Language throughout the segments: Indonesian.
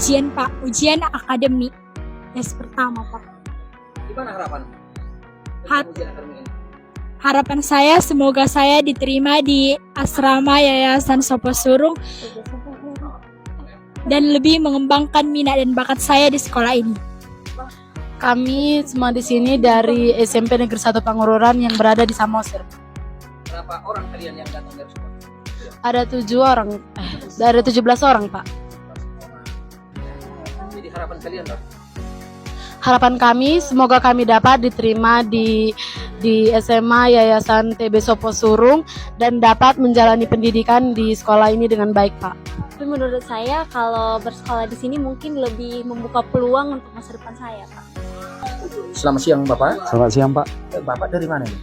ujian Pak, ujian akademik tes pertama Pak. Gimana harapan? Har- Ujian akademik ini? Harapan saya semoga saya diterima di asrama Yayasan Sopo Surung dan lebih mengembangkan minat dan bakat saya di sekolah ini. Kami semua di sini dari SMP Negeri 1 Pangururan yang berada di Samosir. Berapa orang kalian yang datang dari sekolah? Ada 7 orang, dari 17 orang Pak. Jadi harapan kalian Pak? Harapan kami semoga kami dapat diterima di SMA Yayasan TB Sopo Surung dan dapat menjalani pendidikan di sekolah ini dengan baik Pak. Tapi menurut saya kalau bersekolah di sini mungkin lebih membuka peluang untuk masa depan saya, Pak. Selamat siang Bapak. Selamat siang Pak. Bapak dari mana ini?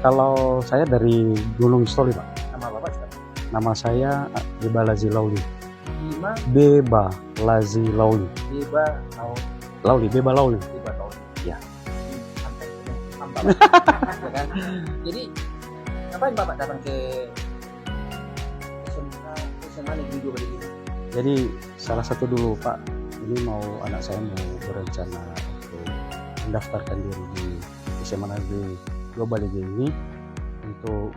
Kalau saya dari Gunung Stoli Pak. Nama Bapak siapa? Nama saya Beba Lazi Lauli. Bima Beba Lazi Lauli. Beba Lauli, Beba Lauli. Beba Lauli. Ya. Santai. Ya kan? Jadi ngapain Bapak datang ke SMA Negeri 2 Bali ini? Jadi salah satu dulu Pak, ini anak saya mau berencana untuk mendaftarkan diri di SMA Negeri 2 Bali ini untuk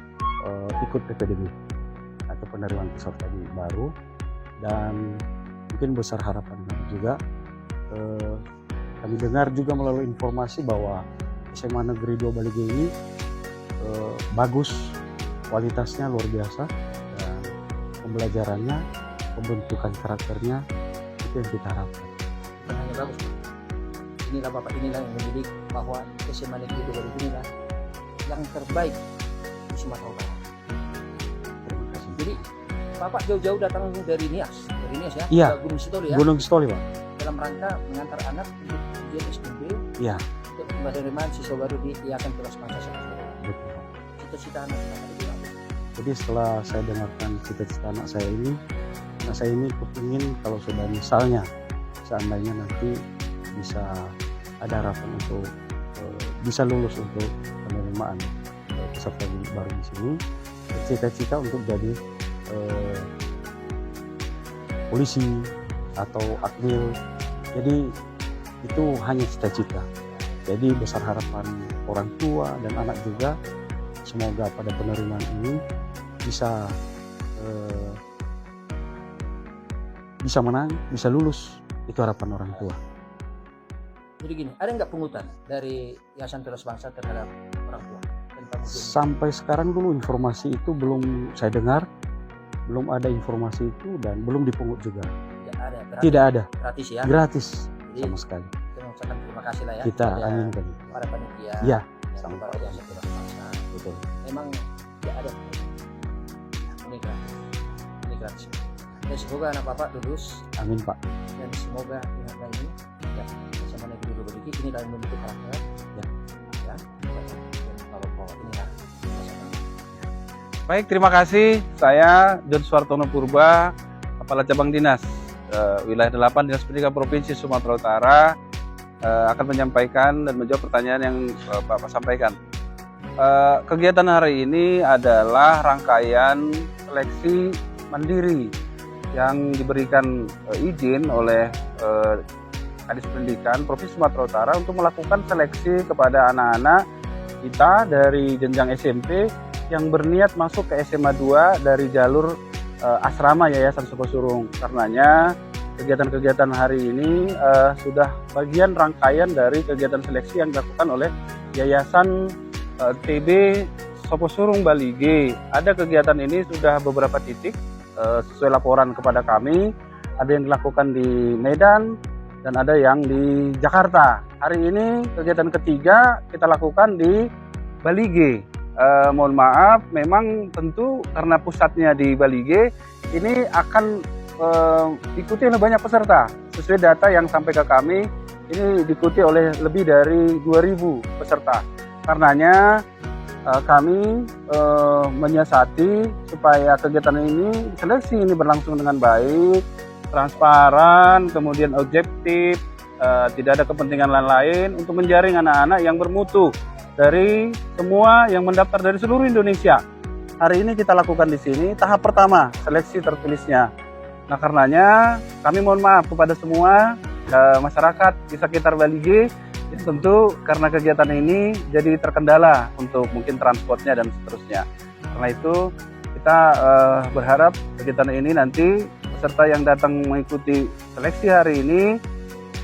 ikut PPDB atau penerimaan peserta didik baru, dan mungkin besar harapan kami juga kami dengar juga melalui informasi bahwa SMA Negeri 2 Bali ini bagus, kualitasnya luar biasa, dan pembelajarannya, pembentukan karakternya itu yang kita harapkan. Bukan hanya bagus Pak. Inilah Bapak inilah yang mendidik bahwa SMA Negeri 2 Bali inilah yang terbaik di Sumatera Utara. Terima kasih. Jadi Bapak jauh-jauh datang dari Nias ya? Iya. Ke Gunung Sitoli ya? Gunung Stoli Pak. Dalam rangka mengantar anak untuk ujian SPB. Iya. Untuk penerimaan siswa baru di Yayasan Kelas Bangsa Solo. Betul Pak. Cita-cita anak itu apa? Jadi setelah saya dengarkan cita-cita anak saya ini kepingin kalau sudah misalnya seandainya nanti bisa ada harapan untuk bisa lulus untuk penerimaan peserta didik baru di sini, cita-cita untuk jadi polisi atau akmil. Jadi itu hanya cita-cita. Jadi besar harapan orang tua dan anak juga, semoga pada penerimaan ini bisa menang, bisa lulus. Itu harapan orang tua. Jadi gini, ada nggak pungutan dari Yayasan Kelas Bangsa terhadap orang tua? Tentang ujian? Sampai sekarang dulu informasi itu belum saya dengar, belum ada informasi itu, dan belum dipungut juga. Tidak ada. Tidak ada, Gratis ya? gratis Jadi sama sekali. kita mengucapkan terima kasih lah ya. Kita kepada aminkan. para panitia. Iya, Yang sama para Yayasan Kelas Bangsa. betul. Memang tidak ada. Ini gratis. Ini gratis. Dan semoga anak Bapak lulus. Amin Pak. Dan semoga ingatlah ini ya SMA Negeri 2 Bali ini dalam membentuk karakter ya bapak inilah Baik, terima kasih. Saya John Suartono Purba, Kepala Cabang Dinas Wilayah 8 Dinas Pendidikan Provinsi Sumatera Utara, akan menyampaikan dan menjawab pertanyaan yang Bapak sampaikan. Kegiatan hari ini adalah rangkaian seleksi mandiri yang diberikan izin oleh Kadis Pendidikan Provinsi Sumatera Utara untuk melakukan seleksi kepada anak-anak kita dari jenjang SMP yang berniat masuk ke SMA 2 dari jalur asrama Yayasan Sopo Surung. Karenanya kegiatan-kegiatan hari ini sudah bagian rangkaian dari kegiatan seleksi yang dilakukan oleh Yayasan TB Sopo Surung Bali G. Ada kegiatan ini sudah beberapa titik sesuai laporan kepada kami. Ada yang dilakukan di Medan dan ada yang di Jakarta. Hari ini kegiatan ketiga kita lakukan di Bali G. Mohon maaf, memang tentu karena pusatnya di Bali G, ini akan diikuti oleh banyak peserta. Sesuai data yang sampai ke kami, ini diikuti oleh lebih dari 2.000 peserta. Karenanya kami menyiasati supaya kegiatan ini, seleksi ini berlangsung dengan baik, transparan, kemudian objektif, tidak ada kepentingan lain-lain untuk menjaring anak-anak yang bermutu dari semua yang mendaftar dari seluruh Indonesia. Hari ini kita lakukan di sini tahap pertama, seleksi tertulisnya. Nah, karenanya kami mohon maaf kepada semua masyarakat di sekitar Bali G. Jadi tentu karena kegiatan ini jadi terkendala untuk mungkin transportnya dan seterusnya. Karena itu kita berharap kegiatan ini nanti peserta yang datang mengikuti seleksi hari ini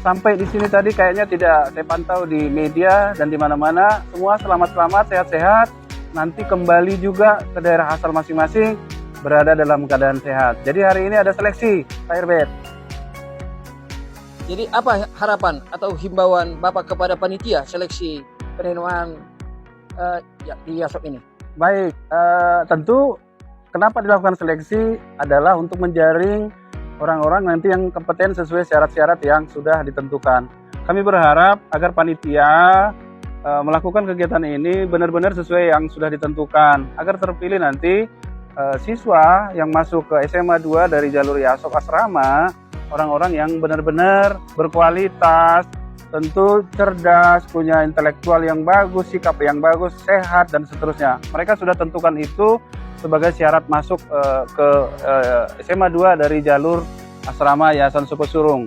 sampai di sini tadi kayaknya tidak saya pantau di media dan di mana-mana, semua selamat-selamat, sehat-sehat, nanti kembali juga ke daerah asal masing-masing berada dalam keadaan sehat. Jadi hari ini ada seleksi, Pak Irbet. Jadi apa harapan atau himbauan Bapak kepada panitia seleksi penerimaan di YASOP ini? Baik, tentu kenapa dilakukan seleksi adalah untuk menjaring orang-orang nanti yang kompeten sesuai syarat-syarat yang sudah ditentukan. Kami berharap agar panitia melakukan kegiatan ini benar-benar sesuai yang sudah ditentukan, agar terpilih nanti siswa yang masuk ke SMA 2 dari jalur YASOP Asrama, orang-orang yang benar-benar berkualitas, tentu cerdas, punya intelektual yang bagus, sikap yang bagus, sehat, dan seterusnya. Mereka sudah tentukan itu sebagai syarat masuk ke SMA 2 dari jalur Asrama Yayasan Soposurung.